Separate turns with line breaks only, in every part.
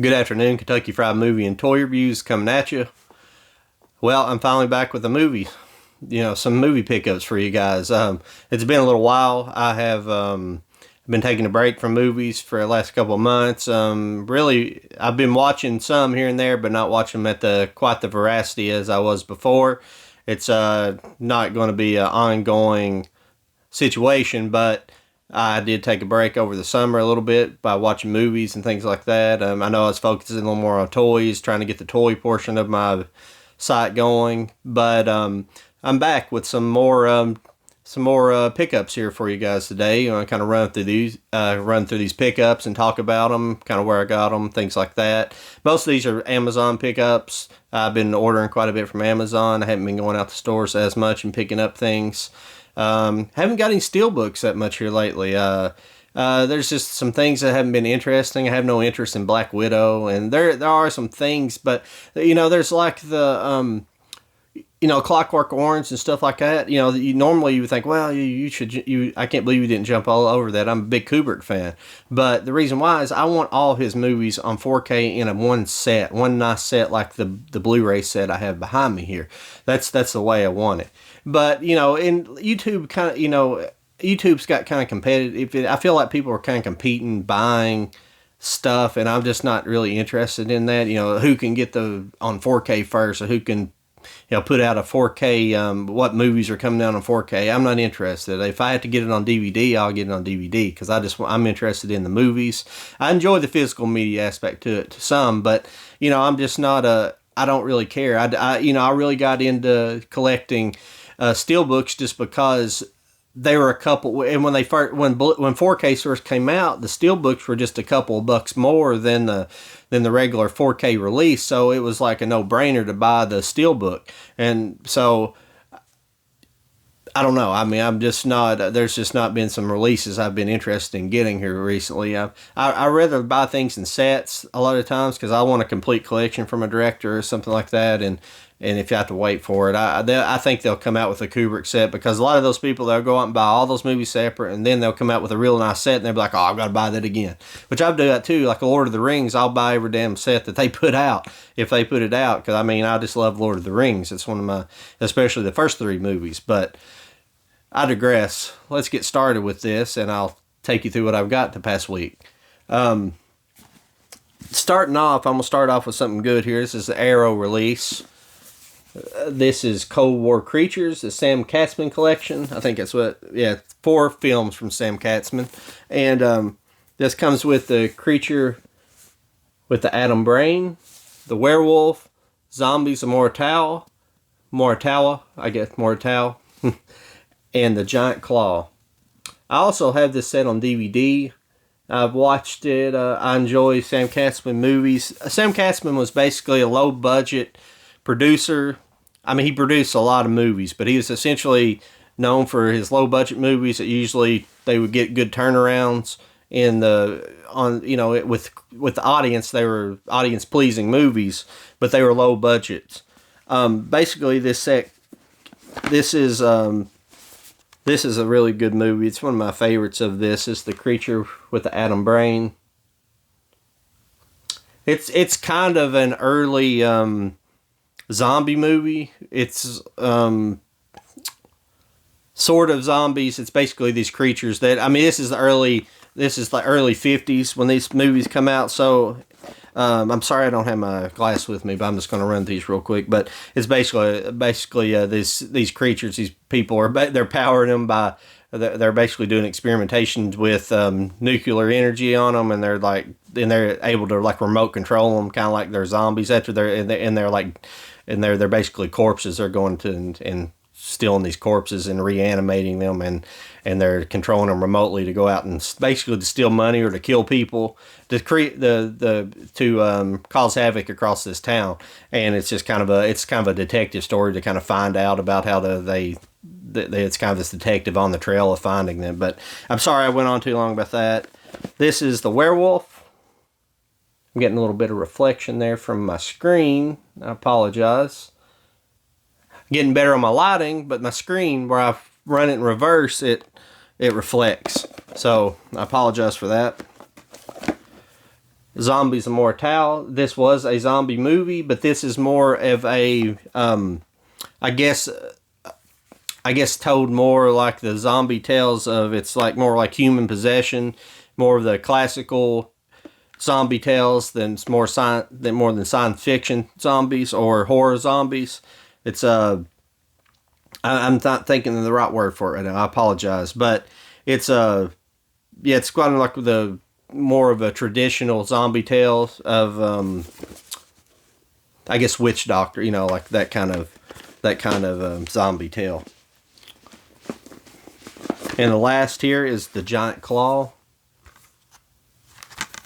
Good afternoon, Kentucky Fried Movie and Toy Reviews coming at you. Well, I'm finally back with a movie. Some movie pickups for you guys. It's been a little while. I have been taking a break from movies for the last couple of months. Really, I've been watching some here and there, but not watching them at quite the veracity as I was before. It's not going to be an ongoing situation, but I did take a break over the summer a little bit by watching movies and things like that. I know I was focusing a little more on toys, trying to get the toy portion of my site going, but I'm back with some more pickups here for you guys today. I kind of run through these pickups and talk about them, kind of where I got them, things like that. Most of these are Amazon pickups. I've been ordering quite a bit from Amazon. I haven't been going out to stores as much and picking up things. Haven't got any steelbooks that much here lately. There's just some things that haven't been interesting. I have no interest in Black Widow, and there are some things, but there's like the Clockwork Orange and stuff like that. Normally you would think, well, I can't believe you didn't jump all over that. I'm a big Kubrick fan, but the reason why is I want all his movies on 4K in one nice set, like the Blu-ray set I have behind me here. That's the way I want it. But in YouTube, YouTube's got kind of competitive. I feel like people are kind of competing, buying stuff, and I'm just not really interested in that. Who can get on 4K first, or who can put out a 4K, what movies are coming out on 4K. I'm not interested. If I have to get it on DVD, I'll get it on DVD, because I'm interested in the movies. I enjoy the physical media aspect to it to some, but I'm just not I don't really care. I really got into collecting steelbooks just because they were a couple, and when 4K first came out, the steelbooks were just a couple of bucks more than the regular 4K release, so it was like a no-brainer to buy the steelbook. And so I don't know. I mean, there's just not been some releases I've been interested in getting here recently. I rather buy things in sets a lot of times, because I want a complete collection from a director or something like that, and if you have to wait for it, I think they'll come out with a Kubrick set, because a lot of those people, they'll go out and buy all those movies separate, and then they'll come out with a real nice set, and they'll be like, oh, I've got to buy that again. Which I do that too. Like Lord of the Rings, I'll buy every damn set that they put out, if they put it out, because I just love Lord of the Rings. It's one of my, especially the first three movies. But I digress. Let's get started with this, and I'll take you through what I've got the past week. Starting off, I'm going to start off with something good here. This is the Arrow release. This is Cold War Creatures, the Sam Katzman collection. I think that's 4 films from Sam Katzman. And this comes with the creature with the atom brain, the werewolf, zombies of Moritao, and the giant claw. I also have this set on DVD. I've watched it. I enjoy Sam Katzman movies. Sam Katzman was basically a low-budget producer. I mean, he produced a lot of movies, but he was essentially known for his low-budget movies that usually they would get good turnarounds with the audience. They were audience-pleasing movies, but they were low budgets. Basically, this is a really good movie. It's one of my favorites of this. It's the creature with the atom brain. It's kind of an early zombie movie. It's sort of zombies. It's basically these creatures that, this is the early 50s when these movies come out. So I'm sorry I don't have my glass with me, but I'm just going to run these real quick. But it's basically these creatures, these people they're powering them by, they're basically doing experimentations with nuclear energy on them, and they're able to like remote control them, kind of like they're zombies. After they're basically corpses. They're going to and stealing these corpses and reanimating them, and they're controlling them remotely to go out and basically to steal money or to kill people, to create to cause havoc across this town. And it's just kind of a detective story to kind of find out about how it's kind of this detective on the trail of finding them. But I'm sorry I went on too long about that. This is the werewolf. I'm getting a little bit of reflection there from my screen. I apologize. Getting better on my lighting, but my screen, where I run it in reverse, it reflects. So I apologize for that. Zombies Immortal. This was a zombie movie, but this is more of a, I guess, told more like the zombie tales of, it's like more like human possession, more of the classical zombie tales than more than science fiction zombies or horror zombies. It's I'm not thinking of the right word for it right now. I apologize, but it's yeah, it's kind of like the more of a traditional zombie tale of I guess witch doctor, like that kind of zombie tale. And the last here is the Giant Claw.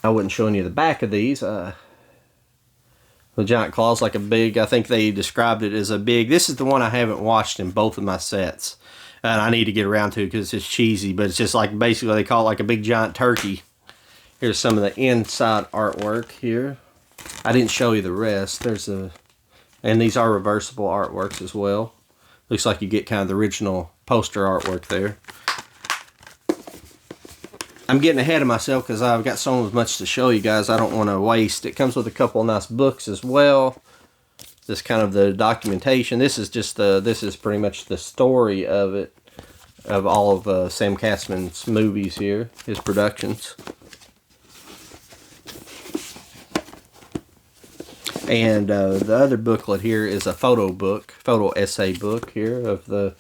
I wasn't showing you the back of these. The Giant Claw is like a big, I think they described it as a big, this is the one I haven't watched in both of my sets. And I need to get around to because it's cheesy, but it's just like, basically they call it like a big giant turkey. Here's some of the inside artwork here. I didn't show you the rest. And these are reversible artworks as well. Looks like you get kind of the original poster artwork there. I'm getting ahead of myself because I've got so much to show you guys. I don't want to waste. It comes with a couple of nice books as well. This kind of the documentation. This is pretty much the story of it, of all of Sam Katzman's movies here, his productions. And the other booklet here is a photo essay book here of the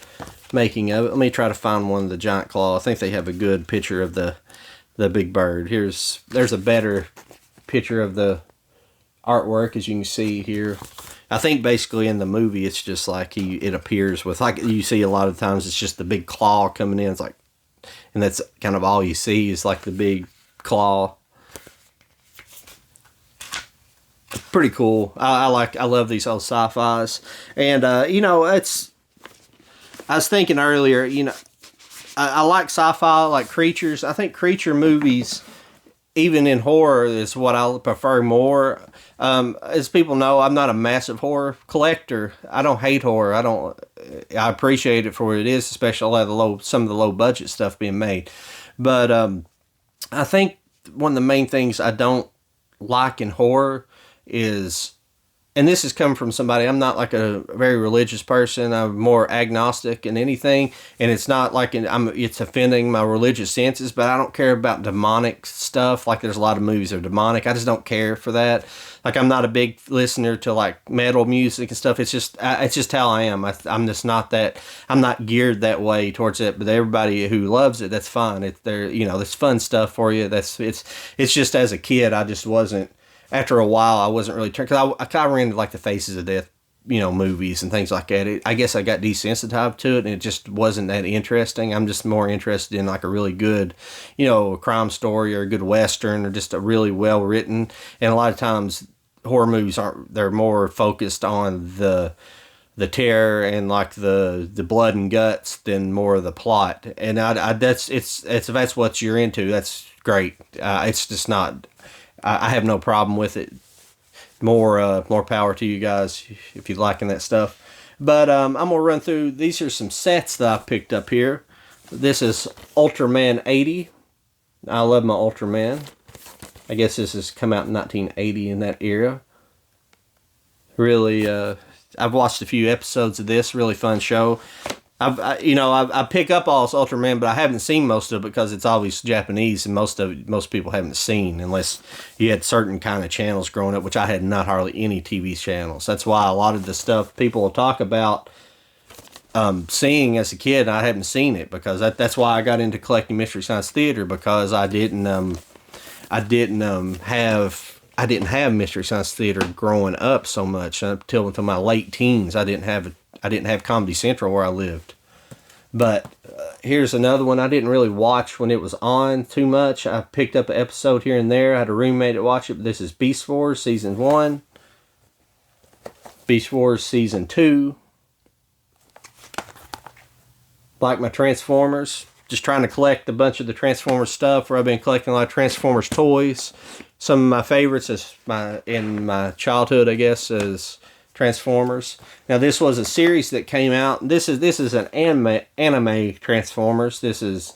making of it. Let me try to find one of the Giant Claw. I think they have a good picture of the big bird. There's a better picture of the artwork, as you can see here. I think basically in the movie it's just like it appears with, like you see a lot of times, it's just the big claw coming in. It's like, and that's kind of all you see is like the big claw. Pretty cool. I love these old sci-fis. And I was thinking earlier, I like sci-fi, I like creatures. I think creature movies, even in horror, is what I prefer more. As people know, I'm not a massive horror collector. I don't hate horror. I appreciate it for what it is, especially some of the low budget stuff being made. But I think one of the main things I don't like in horror is, and this is coming from somebody, I'm not like a very religious person. I'm more agnostic in anything, and it's not like it's offending my religious senses, but I don't care about demonic stuff. Like there's a lot of movies that are demonic. I just don't care for that. Like I'm not a big listener to like metal music and stuff. It's just how I am. I'm just not that. I'm not geared that way towards it. But everybody who loves it, that's fine. It's fun stuff for you. It's just as a kid, I just wasn't. After a while, I wasn't really turned, because I kind of ran into like the Faces of Death, movies and things like that. I guess I got desensitized to it, and it just wasn't that interesting. I'm just more interested in like a really good, crime story or a good Western or just a really well written. And a lot of times, horror movies they're more focused on the terror and like the blood and guts than more of the plot. And if that's what you're into, that's great. It's just not. I have no problem with it. More power to you guys if you're liking that stuff. But I'm gonna run through. These are some sets that I picked up here. This is Ultraman 80. I love my Ultraman. I guess this has come out in 1980 in that era. Really, I've watched a few episodes of this. Really fun show. I pick up all this Ultraman, but I haven't seen most of it because it's always Japanese, and most people haven't seen unless you had certain kind of channels growing up, which I had not hardly any TV channels. That's why a lot of the stuff people will talk about seeing as a kid, I haven't seen it, because that's why I got into collecting Mystery Science Theater, because I didn't have Mystery Science Theater growing up so much until my late teens. I didn't have Comedy Central where I lived. But here's another one I didn't really watch when it was on too much. I picked up an episode here and there. I had a roommate that watched it. But this is Beast Wars Season 1. Beast Wars Season 2. Like my Transformers. Just trying to collect a bunch of the Transformers stuff, where I've been collecting a lot of Transformers toys. Some of my favorites in my childhood, I guess, is Transformers. Now this was a series that came out. This is an anime Transformers. This is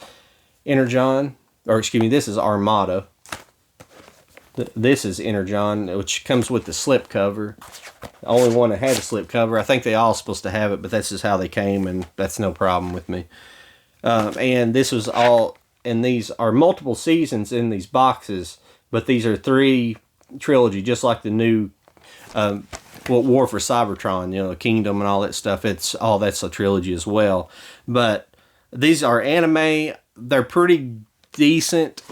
Energon, or excuse me, this is Armada. This is Energon, which comes with the slip cover. The only one that had a slip cover. I think they all supposed to have it, but that's just how they came, and that's no problem with me. And this was all, and these are multiple seasons in these boxes, but these are 3 trilogy, just like the new War for Cybertron, Kingdom and all that stuff. That's a trilogy as well. But these are anime. They're pretty decent.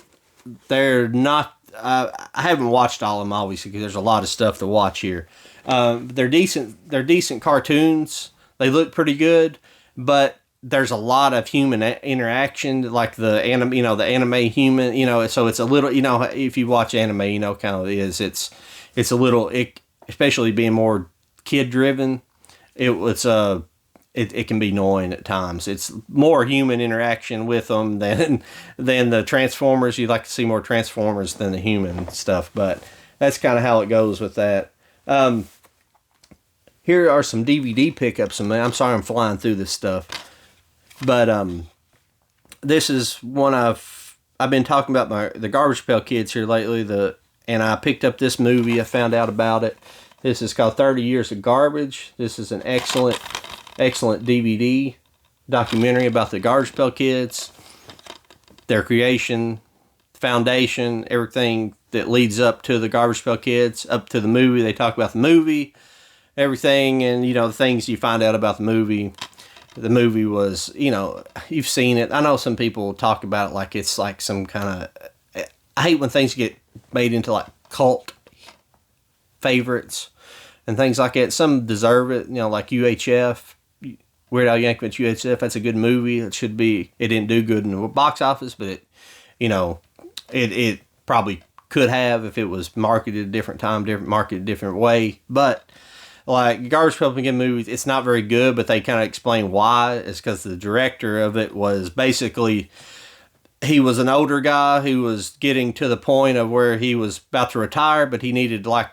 They're not. I haven't watched all of them, obviously, because there's a lot of stuff to watch here. They're decent. They're decent cartoons. They look pretty good, but there's a lot of human interaction, like the anime. The anime human. So it's a little. If you watch anime, kind of is. It's a little. Especially being more kid driven, it can be annoying at times. It's more human interaction with them than the Transformers. You'd like to see more Transformers than the human stuff, but that's kind of how it goes with that. Here are some DVD pickups. I'm sorry I'm flying through this stuff, but this is one I've been talking about the Garbage Pail Kids here lately. And I picked up this movie. I found out about it. This is called 30 Years of Garbage. This is an excellent DVD documentary about the Garbage Pail Kids, their creation, foundation, everything that leads up to the Garbage Pail Kids, up to the movie. They talk about the movie, everything, and the things you find out about the movie. The movie was, you've seen it. I know some people talk about it like it's like some kind of. I hate when things get made into like cult favorites and things like that. Some deserve it, like UHF. Weird Al Yankovic's UHF, that's a good movie. It didn't do good in the box office, but it probably could have if it was marketed a different time, marketed a different way. But like Garbage Pail Kid movies, it's not very good, but they kind of explain why. It's because the director of it was basically, he was an older guy who was getting to the point of where he was about to retire, but he needed one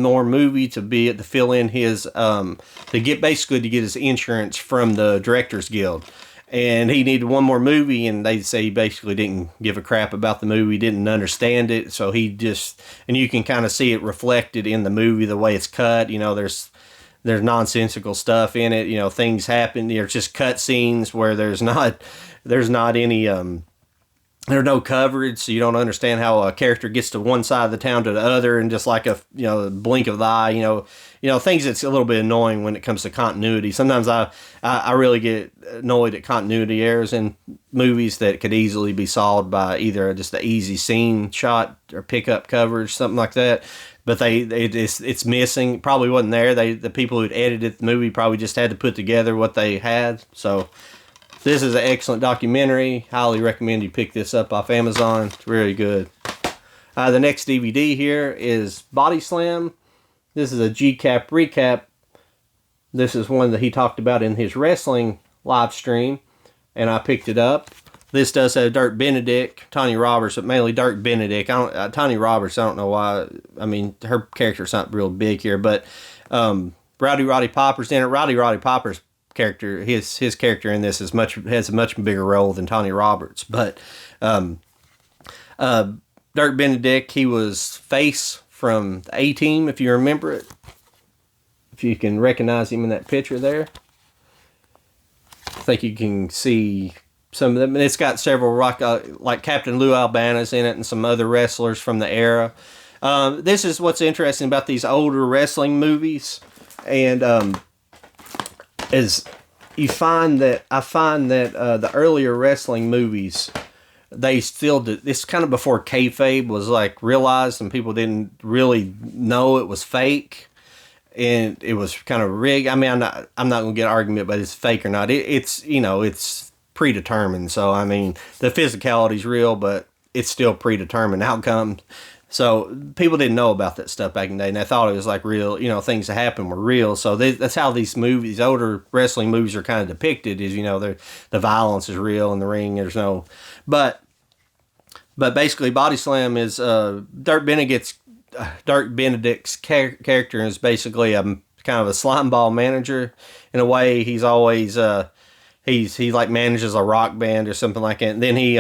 more movie to fill in his to get his insurance from the Directors Guild, and he needed one more movie, and they say he basically didn't give a crap about the movie, didn't understand it, so and you can kind of see it reflected in the movie, the way it's cut. There's nonsensical stuff in it. Things happen. There's just cut scenes where there's not any there's no coverage, so you don't understand how a character gets to one side of the town to the other, and just like a blink of the eye, things that's a little bit annoying when it comes to continuity. Sometimes I really get annoyed at continuity errors in movies that could easily be solved by either just an easy scene shot or pickup coverage, something like that. But it's missing. Probably wasn't there. The people who'd edited the movie probably just had to put together what they had. So. This is an excellent documentary. Highly recommend you pick this up off Amazon. It's really good. The next DVD here is Body Slam. This is a GCAP recap. This is one that he talked about in his wrestling live stream, and I picked it up. This does have Dirk Benedict, Tanya Roberts, but mainly Dirk Benedict. Tanya Roberts, I don't know why. I mean, her character's not real big here, but Roddy Piper's in it. Roddy Piper's character, his character in this has a much bigger role than Tanya Roberts. But Dirk Benedict, he was Face from the A-Team, if you remember it. If you can recognize him in that picture there. I think you can see some of them. It's got several like Captain Lou Albana's in it and some other wrestlers from the era. This is what's interesting about these older wrestling movies, and is I find that the earlier wrestling movies, they still did this kind of before kayfabe was like realized, and people didn't really know it was fake, and it was kind of rigged. I mean, I'm not gonna get an argument about it's fake or not. It's predetermined. So I mean, the physicality's real, but it's still predetermined outcome. So people didn't know about that stuff back in the day, and they thought it was like real, things that happened were real. So that's how these movies, older wrestling movies, are kind of depicted. Is the violence is real in the ring. There's no, but basically, Body Slam is Dirk Benedict's character is basically a kind of a slime ball manager in a way. He's always he like manages a rock band or something like that. And then he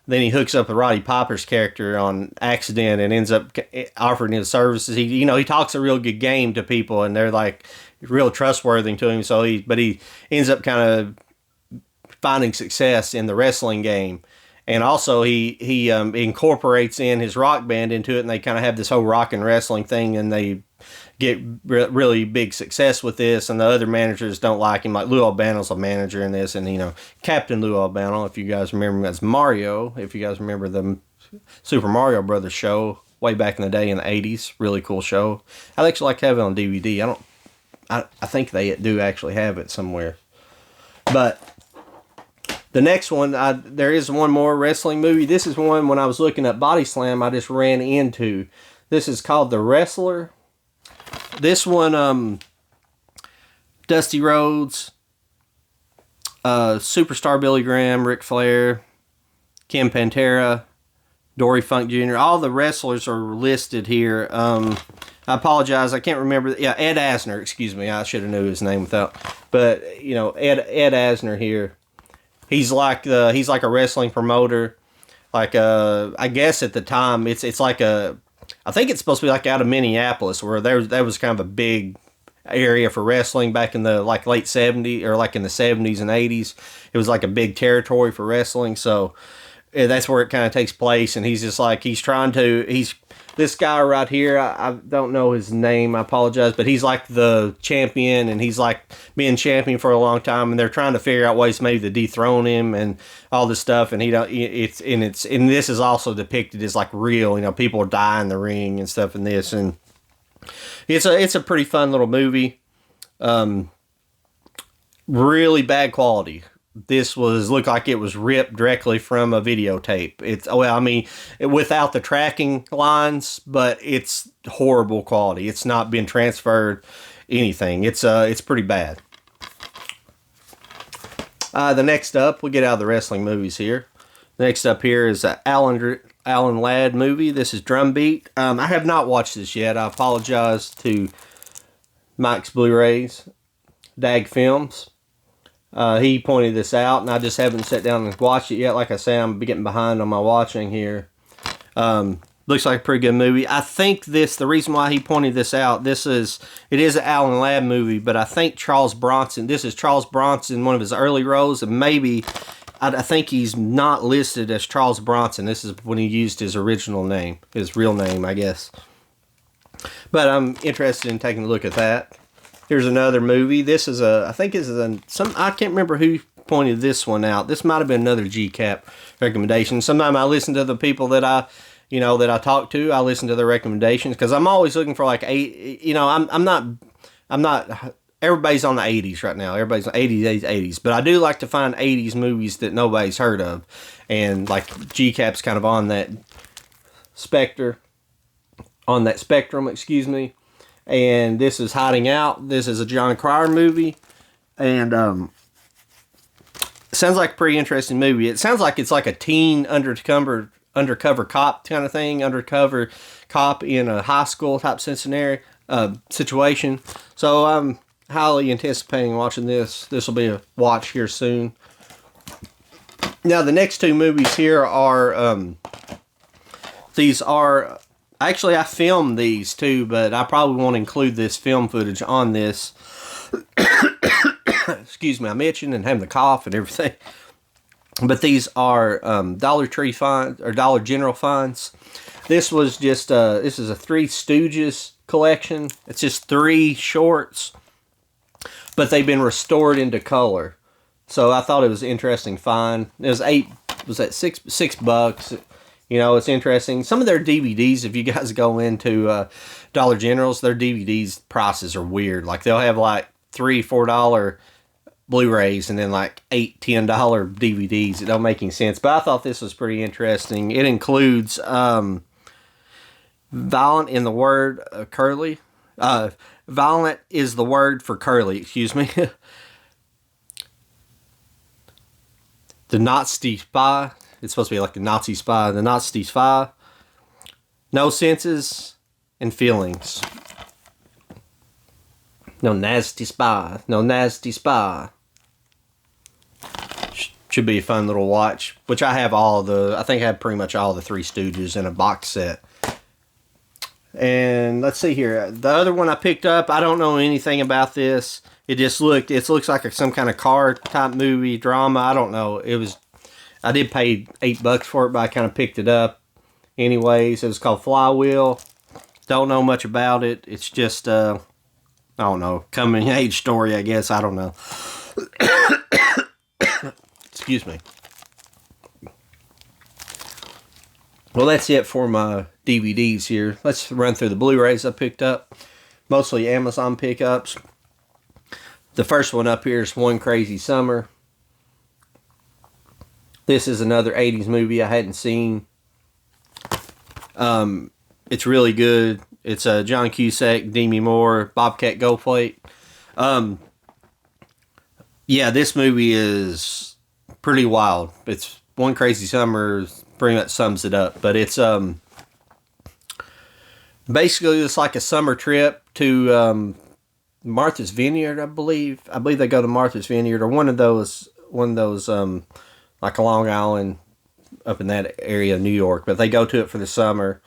then he hooks up with Roddy Piper's character on accident and ends up offering his services. He talks a real good game to people, and they're like real trustworthy to him. So he ends up kind of finding success in the wrestling game. And also he incorporates in his rock band into it, and they kind of have this whole rock and wrestling thing, and they get really big success with this. And the other managers don't like him. Like Lou Albano's a manager in this, and Captain Lou Albano, if you guys remember him as Mario, if you guys remember the Super Mario Brothers show way back in the day in the 80s, really cool show. I'd actually like to have it on DVD. I think they do actually have it somewhere. But the next one, there is one more wrestling movie. This is one, when I was looking at Body Slam, I just ran into. This is called The Wrestler. This one, Dusty Rhodes, Superstar Billy Graham, Ric Flair, Ken Pantera, Dory Funk Jr., all the wrestlers are listed here. I apologize, I can't remember. Yeah, Ed Asner, excuse me. I should have knew his name without. But, Ed Asner here. He's like a wrestling promoter. Like, I guess at the time, it's like I think it's supposed to be like out of Minneapolis, where there was kind of a big area for wrestling back in the like late 70s, or like in the 70s and 80s. It was like a big territory for wrestling. So that's where it kind of takes place. And he's just like, he's this guy right here. I don't know his name. I apologize, but he's like the champion, and he's like been champion for a long time. And they're trying to figure out ways maybe to dethrone him and all this stuff. And and this is also depicted as like real. People die in the ring and stuff in this, and it's a pretty fun little movie. Really bad quality. This looked like it was ripped directly from a videotape. Without the tracking lines, but it's horrible quality. It's not been transferred anything. It's pretty bad. The next up, we'll get out of the wrestling movies here. Next up here is an Alan Ladd movie. This is Drumbeat. I have not watched this yet. I apologize to Mike's Blu-rays, Dag Films. He pointed this out, and I just haven't sat down and watched it yet. Like I say, I'm getting behind on my watching here. Looks like a pretty good movie. I think the reason why he pointed this out, it is an Alan Ladd movie, but I think Charles Bronson, this is Charles Bronson, one of his early roles, and maybe, I think he's not listed as Charles Bronson. This is when he used his original name, his real name, I guess. But I'm interested in taking a look at that. Here's another movie. This is I can't remember who pointed this one out. This might have been another GCAP recommendation. Sometimes I listen to the people that I talk to. I listen to their recommendations, because I'm always looking for like I'm not, everybody's on the 80s right now. Everybody's on 80s. But I do like to find 80s movies that nobody's heard of. And like GCAP's kind of on that spectrum, excuse me. And this is Hiding Out. This is a John Cryer movie. And sounds like a pretty interesting movie. It sounds like it's like a teen undercover cop kind of thing. Undercover cop in a high school type situation. So I'm highly anticipating watching this. This will be a watch here soon. Now the next two movies here are actually, I filmed these too, but I probably won't include this film footage on this. Excuse me, I'm itching and having the cough and everything. But these are Dollar Tree finds, or Dollar General finds. This was just this is a Three Stooges collection. It's just 3 shorts, but they've been restored into color. So I thought it was an interesting find. It was $6. It's interesting. Some of their DVDs, if you guys go into Dollar General's, their DVDs prices are weird. Like they'll have like $3, $4 Blu-rays and then like $8, $10 DVDs. It don't make any sense. But I thought this was pretty interesting. It includes Violent in the word curly. Violent is the word for curly, excuse me. The Nazi Spy. It's supposed to be like the Nazi Spy. The Nazi Spy. No Senses and Feelings. No nasty spy. No nasty spy. should be a fun little watch. Which I have I think I have pretty much all the Three Stooges in a box set. And let's see here. The other one I picked up, I don't know anything about this. It looks like some kind of car type movie, drama. I don't know. I did pay $8 for it, but I kind of picked it up anyways. It was called Flywheel. Don't know much about it. It's just, I don't know, coming age story, I guess. I don't know. Excuse me. Well, that's it for my DVDs here. Let's run through the Blu-rays I picked up. Mostly Amazon pickups. The first one up here is One Crazy Summer. This is another 80s movie I hadn't seen. It's really good. It's John Cusack, Demi Moore, Bobcat Goldthwait. Yeah, this movie is pretty wild. It's One Crazy Summer pretty much sums it up. But it's basically it's like a summer trip to Martha's Vineyard, I believe. I believe they go to Martha's Vineyard or one of those like Long Island up in that area of New York. But they go to it for the summer.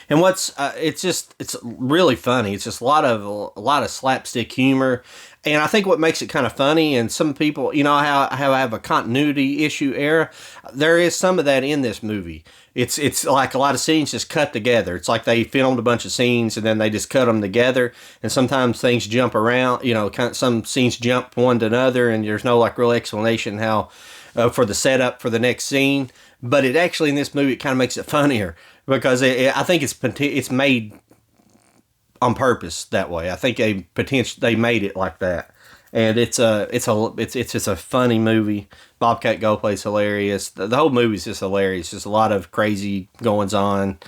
And it's really funny. It's just a lot of slapstick humor. And I think what makes it kind of funny, and some people, you know how I have a continuity issue error, there is some of that in this movie. It's like a lot of scenes just cut together. It's like they filmed a bunch of scenes and then they just cut them together. And sometimes things jump around, some scenes jump one to another, and there's no like real explanation how for the setup for the next scene. But it actually in this movie it kind of makes it funnier because I think it's made on purpose that way. I think they made it like that, and it's just a funny movie. Bobcat Goldthwait's hilarious. The whole movie's just hilarious. Just a lot of crazy goings on.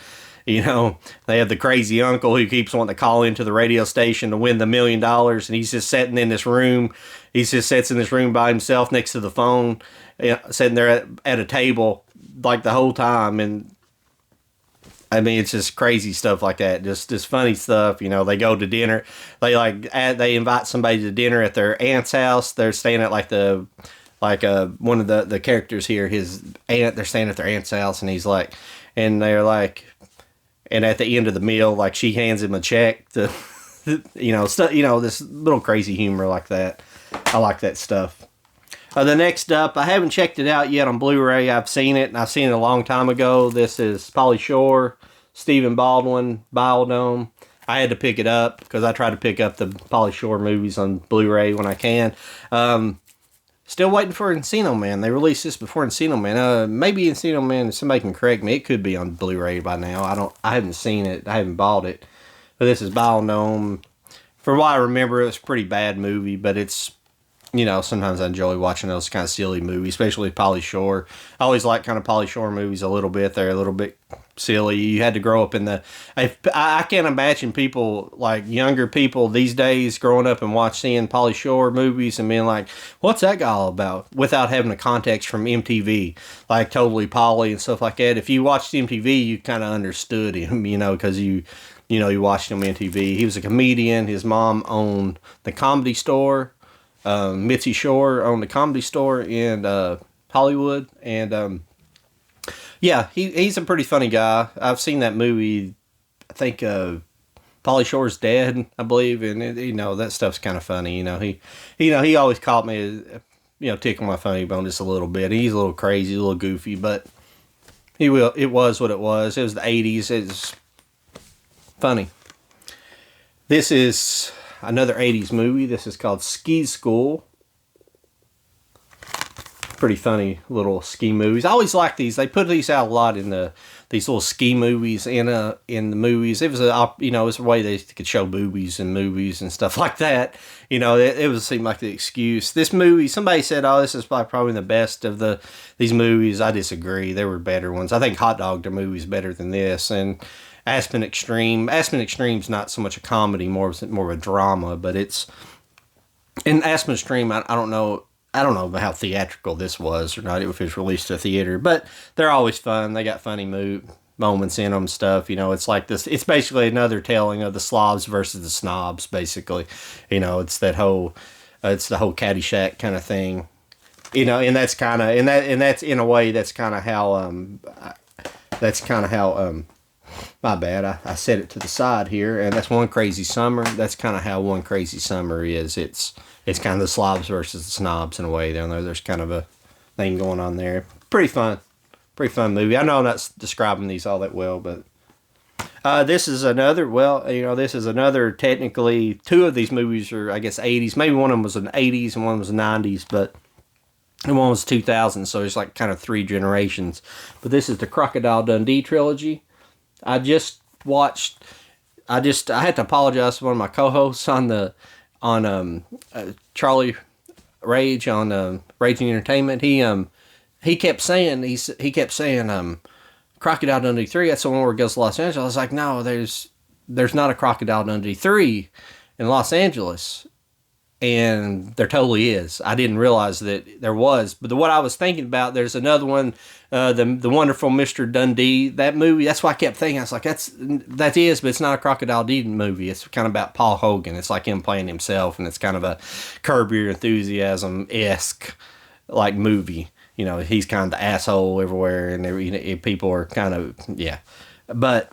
They have the crazy uncle who keeps wanting to call into the radio station to win the $1 million, and he's just sitting in this room. He just sits in this room by himself next to the phone, sitting there at a table like the whole time. And I mean, it's just crazy stuff like that. Just funny stuff. They go to dinner. They invite somebody to dinner at their aunt's house. They're staying at one of the characters here, his aunt. They're staying at their aunt's house, and and at the end of the meal, like she hands him a check to, this little crazy humor like that. I like that stuff. The next up, I haven't checked it out yet on Blu-ray. I've seen it, and I've seen it a long time ago. This is Pauly Shore, Stephen Baldwin, Biodome. I had to pick it up because I try to pick up the Pauly Shore movies on Blu-ray when I can. Still waiting for Encino Man. They released this before Encino Man. Maybe Encino Man, if somebody can correct me, it could be on Blu-ray by now. I haven't seen it. I haven't bought it. But this is Biodome. For what I remember, it was a pretty bad movie, but it's, sometimes I enjoy watching those kind of silly movies, especially Pauly Shore. I always like kind of Pauly Shore movies a little bit. They're a little bit silly. You had to grow up in I can't imagine people, like younger people these days, growing up and seeing Pauly Shore movies and being like, what's that guy all about? Without having a context from MTV, like Totally Pauly and stuff like that. If you watched MTV, you kind of understood him, because you watched him on MTV. He was a comedian. His mom owned the Comedy Store. Mitzi Shore owned the Comedy Store in Hollywood, and yeah, he's a pretty funny guy. I've seen that movie. I think Pauly Shore's Dead, I believe, and that stuff's kind of funny. He always caught me, tickling my funny bone just a little bit. He's a little crazy, a little goofy, but it was what it was. It was the 80s. It's funny. This is another 80s movie. This is called Ski School. Pretty funny little ski movies. I always like these. They put these out a lot in these little ski movies in the movies. It was a way they could show boobies in movies and stuff like that. It seemed like the excuse. This movie, somebody said, "Oh, this is probably the best of these movies." I disagree. There were better ones. I think Hot Dog the movie is better than this, and Aspen Extreme's not so much a comedy, more of a drama, but it's in Aspen Extreme. I don't know how theatrical this was or not, if it was released to theater, but they're always fun. They got funny moments in them, stuff. It's like this. It's basically another telling of the slobs versus the snobs. Basically, it's the whole Caddyshack kind of thing. And that's kind of and that's in a way that's kind of how my bad. I set it to the side here, and that's One Crazy Summer. That's kind of how One Crazy Summer is. It's kind of the slobs versus the snobs in a way. There's kind of a thing going on there. Pretty fun movie. I know I'm not describing these all that well, but this is another. Well, this is another. Technically, two of these movies are, I guess, 80s. Maybe one of them was in the 80s and one was 90s, but. And one was 2000, so it's like kind of three generations. But this is the Crocodile Dundee trilogy. I had to apologize to one of my co-hosts on Charlie Rage on Raging Entertainment. He kept saying Crocodile Dundee 3. That's the one where it goes to Los Angeles. I was like, no, there's not a Crocodile Dundee 3 in Los Angeles. And there totally is. I didn't realize that there was. But what I was thinking about, there's another one, the Wonderful Mr. Dundee, that movie. That's why I kept thinking. I was like, that is, but it's not a Crocodile Dundee movie. It's kind of about Paul Hogan. It's like him playing himself, and it's kind of a Curb Your Enthusiasm-esque like movie. He's kind of the asshole everywhere, and people are kind of, yeah. But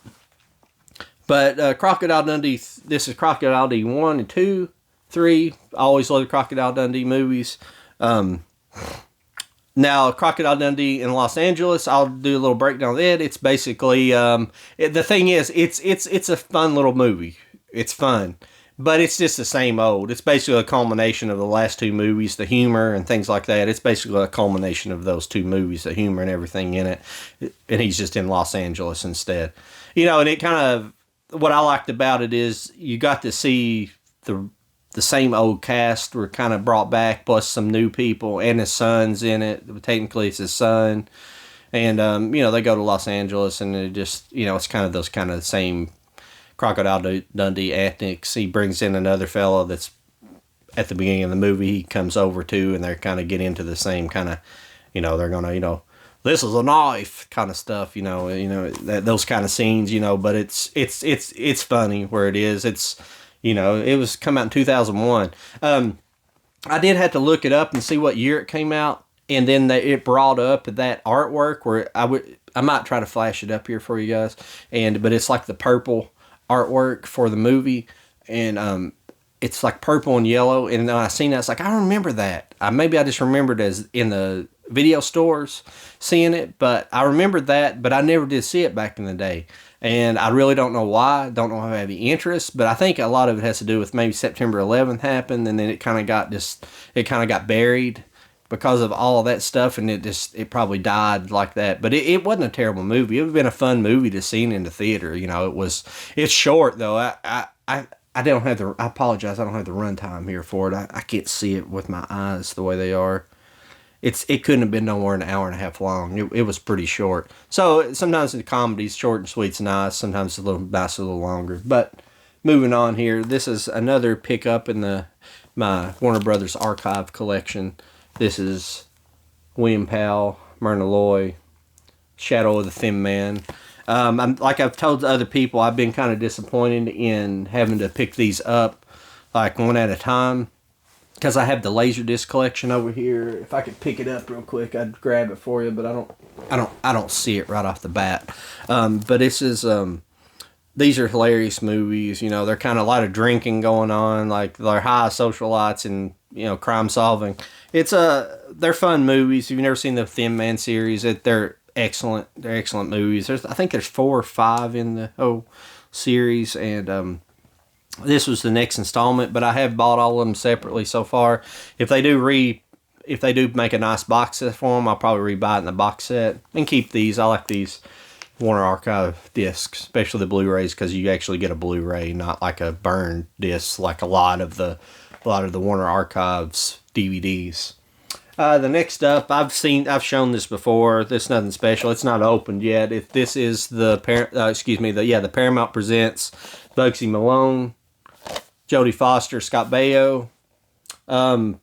Crocodile Dundee, this is Crocodile Dundee 1 and 2. 3, I always love the Crocodile Dundee movies. Now, Crocodile Dundee in Los Angeles, I'll do a little breakdown of it. It's basically, the thing is, it's a fun little movie. It's fun, but it's just the same old. It's basically a culmination of the last two movies, the humor and things like that. It's basically a culmination of those two movies, the humor and everything in it. And he's just in Los Angeles instead. And it kind of, what I liked about it is you got to see the same old cast were kind of brought back, plus some new people, and his son's in it. Technically, it's his son. And, they go to Los Angeles, and it just, it's kind of those kind of same Crocodile Dundee antics. He brings in another fellow that's at the beginning of the movie he comes over to, and they're kind of get into the same kind of, they're going to, this is a knife kind of stuff, those kind of scenes, but it's funny where it is. It was come out in 2001. I did have to look it up and see what year it came out, and then it brought up that artwork where I might try to flash it up here for you guys, but it's like the purple artwork for the movie, and it's like purple and yellow, and when I seen that, it's like, I remember that. Maybe I just remembered as in the video stores seeing it, but I remembered that, but I never did see it back in the day. And I really don't know why. Don't know if I have any interest, but I think a lot of it has to do with maybe September 11th happened, and then it kind of got buried because of all of that stuff, and it probably died like that. But it wasn't a terrible movie. It would have been a fun movie to see in the theater. It's short though. I apologize. I don't have the runtime here for it. I can't see it with my eyes the way they are. It couldn't have been no more than an hour and a half long. It was pretty short. So sometimes the comedy's short and sweet's nice. Sometimes a little longer. But moving on here, this is another pickup in my Warner Brothers archive collection. This is William Powell, Myrna Loy, Shadow of the Thin Man. Like I've told other people, I've been kind of disappointed in having to pick these up like one at a time. Because I have the Laserdisc collection over here. If I could pick it up real quick, I'd grab it for you, but I don't see it right off the bat. But these are hilarious movies. They're kind of a lot of drinking going on, like they're high socialites and crime solving. They're fun movies. If you've never seen the Thin Man series, they're excellent. They're excellent movies. I think there's 4 or 5 in the whole series, and this was the next installment, but I have bought all of them separately so far. If they do make a nice box set for them, I'll probably rebuy it in the box set and keep these. I like these Warner Archive discs, especially the Blu-rays, because you actually get a Blu-ray, not like a burned disc like a lot of the Warner Archives DVDs. The next up, I've shown this before. This is nothing special. It's not opened yet. This is the Paramount Presents Bugsy Malone, Jodie Foster, Scott Baio. I'll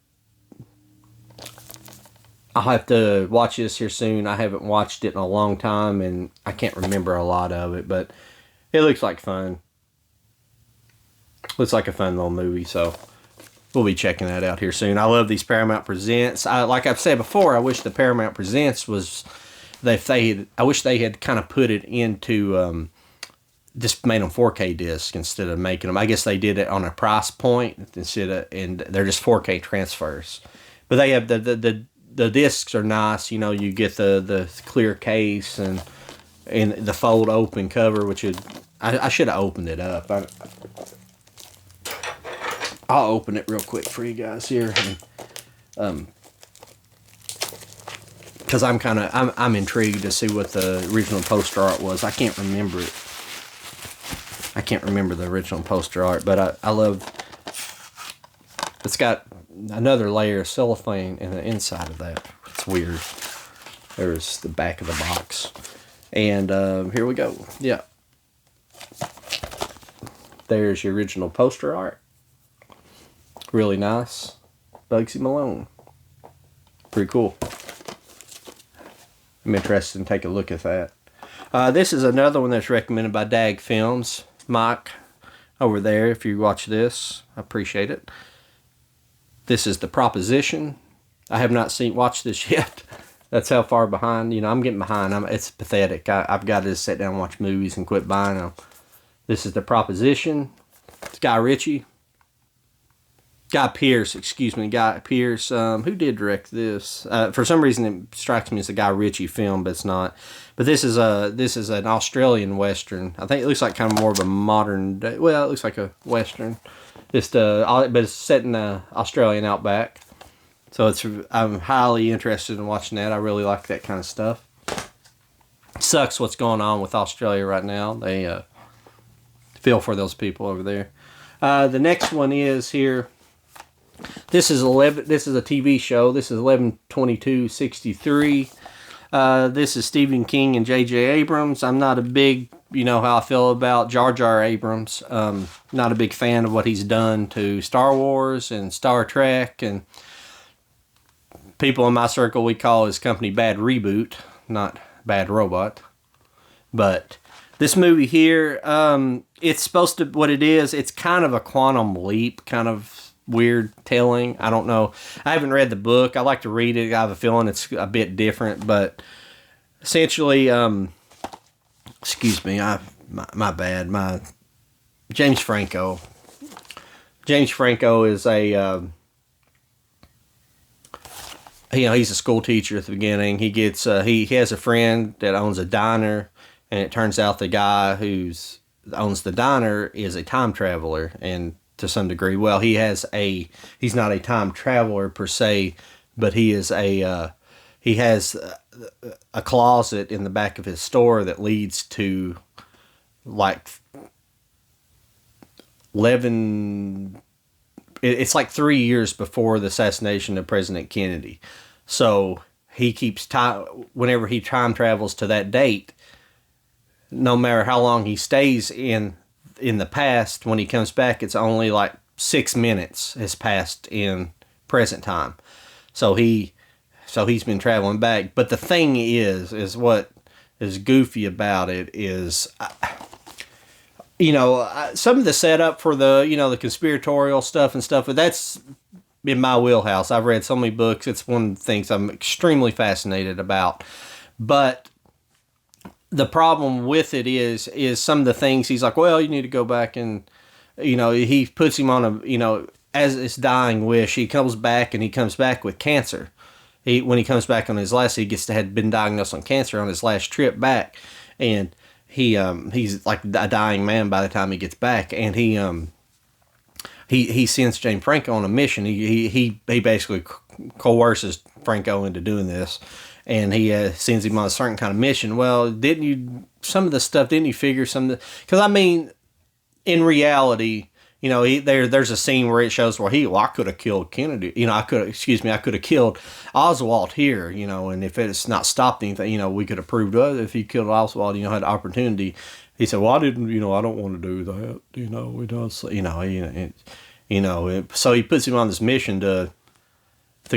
have to watch this here soon. I haven't watched it in a long time, and I can't remember a lot of it, but it looks like fun. Looks like a fun little movie, so we'll be checking that out here soon. I love these Paramount Presents. Like I've said before, I wish the Paramount Presents was, I wish they had kind of put it into, just made them 4K discs instead of making them. I guess they did it on a price point and they're just 4K transfers. But they have the discs are nice. You know, you get the clear case and the fold open cover, which I should have opened it up. I'll open it real quick for you guys here, and because I'm intrigued to see what the original poster art was. I can't remember it. I can't remember the original poster art, but I love. It's got another layer of cellophane in the inside of that. It's weird. There's the back of the box, and here we go. Yeah, there's your original poster art. Really nice. Bugsy Malone. Pretty cool. I'm interested in taking a look at that. This is another one that's recommended by Dag Films. Mike, over there, if you watch this, I appreciate it. This is The Proposition. I have not watched this yet. That's how far behind. You know, I'm getting behind. It's pathetic. I've got to sit down and watch movies and quit buying them. This is The Proposition. It's Guy Ritchie. Guy Pearce. Who did direct this? For some reason, it strikes me as a Guy Ritchie film, but it's not. But this is an Australian Western. I think it looks like kind of more of a modern day. Well, it looks like a Western. But it's set in the Australian outback. So I'm highly interested in watching that. I really like that kind of stuff. Sucks what's going on with Australia right now. They feel for those people over there. The next one is here. This is a TV show. This is 11/22/63. This is Stephen King and J.J. Abrams. I'm not a big, you know how I feel about Jar Jar Abrams. Not a big fan of what he's done to Star Wars and Star Trek, and people in my circle, we call his company Bad Reboot, not Bad Robot. But this movie here, it's supposed to, what it is, it's kind of a quantum leap, kind of weird telling. I don't know. I haven't read the book. I like to read it. I have a feeling it's a bit different, but essentially, excuse me, my bad. James Franco. James Franco is he's a school teacher at the beginning. He gets he has a friend that owns a diner, and it turns out the guy who's owns the diner is a time traveler, and to some degree, well, he's not a time traveler per se, but he has a closet in the back of his store that leads to like 11. It's like 3 years before the assassination of President Kennedy. So he keeps time, whenever he time travels to that date, no matter how long he stays in the past, when he comes back, it's only like 6 minutes has passed in present time. So he's been traveling back. But the thing is what is goofy about it is, some of the setup for the conspiratorial stuff and stuff, but that's in my wheelhouse. I've read so many books. It's one of the things I'm extremely fascinated about. But the problem with it is some of the things he's like, well, you need to go back and, he puts him on as his dying wish. He comes back with cancer. When he comes back on his last, had been diagnosed on cancer on his last trip back. And he's like a dying man by the time he gets back. And he sends James Franco on a mission. He basically coerces Franco into doing this. And he sends him on a certain kind of mission. Well, didn't you figure some of the... Because, in reality, there's a scene where it shows where I could have killed Kennedy. I could have killed Oswald here, and if it's not stopped anything, we could have proved if he killed Oswald, had the opportunity. He said, well, I don't want to do that, so he puts him on this mission to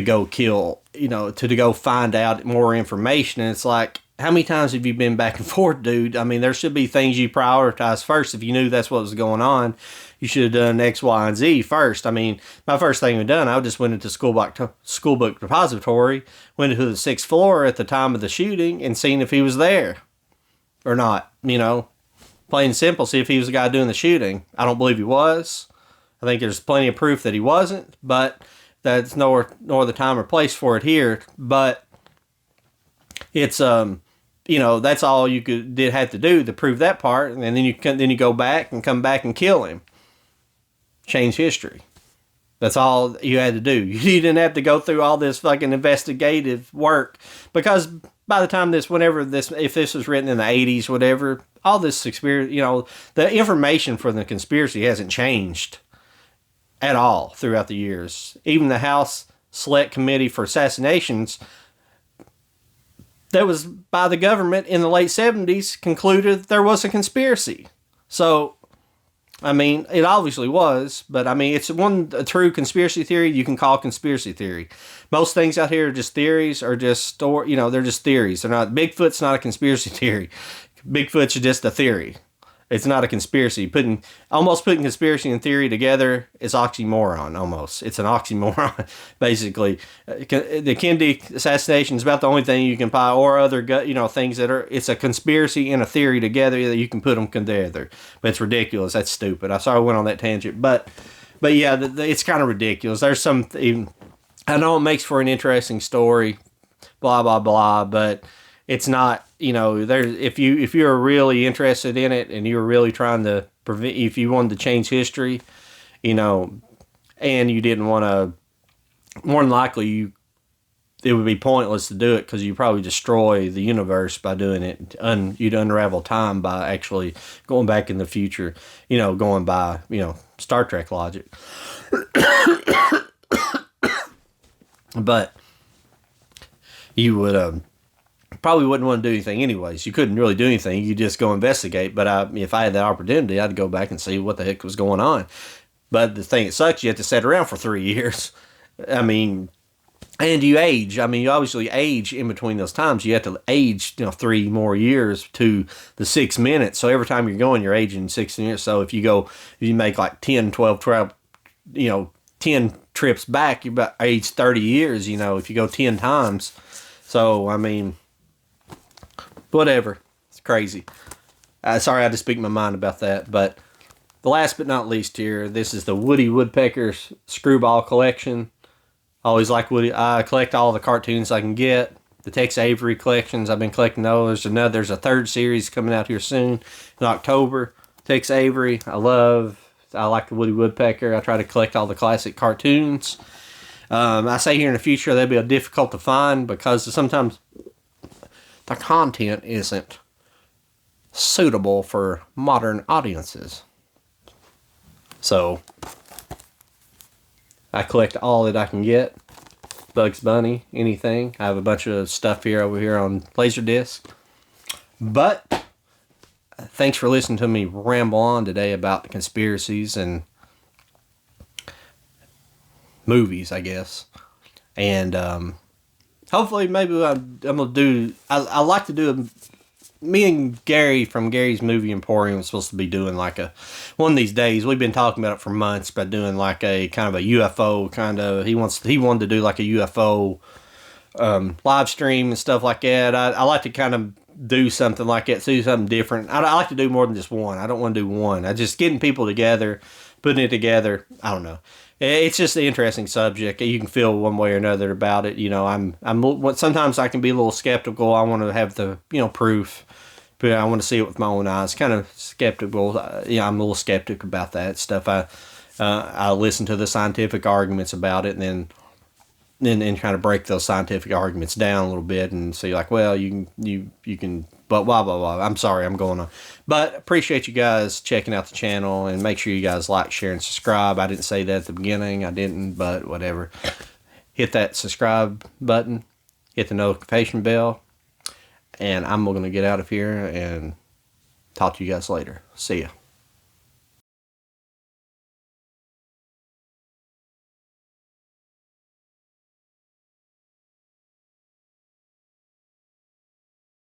go kill, to go find out more information. And it's like, how many times have you been back and forth, dude? I mean, there should be things you prioritize first. If you knew that's what was going on, you should have done X, Y, and Z first. I mean, my first thing I done, I just went into school book depository, went to the 6th floor at the time of the shooting, and seen if he was there or not. You know, plain and simple, see if he was the guy doing the shooting. I don't believe he was. I think there's plenty of proof that he wasn't, but that's nor the time or place for it here. But it's you know, that's all you did have to do to prove that part, and then you go back and come back and kill him. Change history. That's all you had to do. You didn't have to go through all this fucking investigative work, because by the time if this was written in the 80s, whatever, all this conspiracy, you know, the information for the conspiracy hasn't changed at all throughout the years. Even the House Select Committee for Assassinations, that was by the government in the late 70s, concluded there was a conspiracy. So, I mean, it obviously was, but I mean, it's a true conspiracy theory you can call conspiracy theory. Most things out here are just theories, or just they're just theories. They're not. Bigfoot's not a conspiracy theory. Bigfoot's just a theory. It's not a conspiracy. Putting conspiracy and theory together is oxymoron, almost. It's an oxymoron, basically. The Kennedy assassination is about the only thing you can buy, or other, things that are, it's a conspiracy and a theory together that you can put them together. But it's ridiculous. That's stupid. I sorry I went on that tangent. But yeah, it's kind of ridiculous. There's some, I know it makes for an interesting story, blah, blah, blah, but it's not, if you're really interested in it and you're really trying to prevent, if you wanted to change history, and you didn't want to, more than likely it would be pointless to do it, because you probably destroy the universe by doing it. You'd unravel time by actually going back in the future, going by, Star Trek logic. But you would, probably wouldn't want to do anything anyways. You couldn't really do anything. You just go investigate. But if I had that opportunity, I'd go back and see what the heck was going on. But the thing that sucks, you have to sit around for 3 years. I mean, and you age. I mean, you obviously age in between those times. You have to age, 3 more years to the 6 minutes. So every time you're going, you're aging 6 years. So if you make like 10, 12, 10 trips back, you're about age 30 years, if you go 10 times. So, I mean, whatever. It's crazy. Sorry I had to speak my mind about that. But the last but not least here, this is the Woody Woodpecker's Screwball Collection. I always like Woody. I collect all the cartoons I can get. The Tex Avery collections, I've been collecting those. There's a 3rd series coming out here soon in October. Tex Avery, I like the Woody Woodpecker. I try to collect all the classic cartoons. I say here in the future they'll be difficult to find, because sometimes the content isn't suitable for modern audiences. So I collect all that I can get. Bugs Bunny, anything. I have a bunch of stuff over here on Laserdisc. But thanks for listening to me ramble on today about the conspiracies and movies, I guess. And hopefully maybe I'm going to do, I like to do me and Gary from Gary's Movie Emporium is supposed to be doing like one of these days. We've been talking about it for months, about doing like a kind of a UFO he wanted to do like a UFO live stream and stuff like that. I like to kind of do something like that, do something different. I like to do more than just one. I don't want to do one. I just getting people together, putting it together. I don't know. It's just an interesting subject. You can feel one way or another about it. I'm sometimes I can be a little skeptical. I want to have the proof, but I want to see it with my own eyes. Kind of skeptical. I'm a little skeptic about that stuff. I listen to the scientific arguments about it, and then kind of break those scientific arguments down a little bit and see like, well, you can, but blah, blah, blah. I'm sorry, I'm going on. But appreciate you guys checking out the channel, and make sure you guys like, share, and subscribe. I didn't say that at the beginning. I didn't, but whatever. Hit that subscribe button. Hit the notification bell. And I'm going to get out of here and talk to you guys later. See ya.